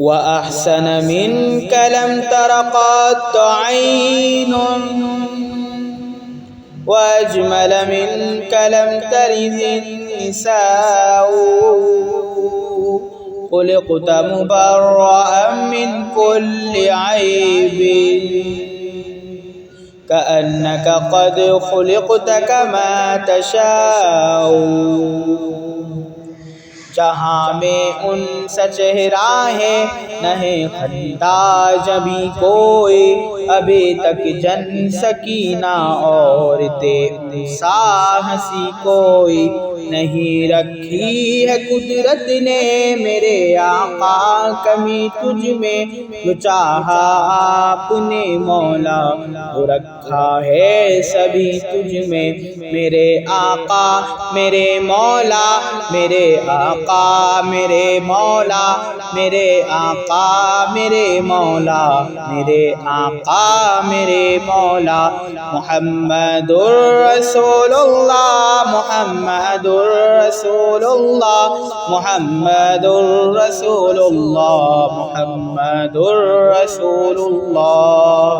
وأحسن منك لم تر قط عين وأجمل منك لم تلد النساء خلقت مبرأ من كل عيب كأنك قد خلقت كما تشاء जहाँ में उनसा चेहरा है नहे खंदा जबी कोई अभी तक जन सकीना और ते सा हंसी कोई नहीं रखी है कुदरत ने मेरे आका कमी तुझ में जो चाहा आपने मौला वो रखा है सभी तुझ में मेरे आका मेरे मौला मेरे आका मेरे मौला मेरे आका मेरे मौला मेरे आका मेरे मौला मुहम्मदुर रसूलुल्लाह मुहम्मदुर रसूलुल्लाह मुहम्मदुर रसूलुल्लाह मुहम्मदुर रसूलुल्लाह।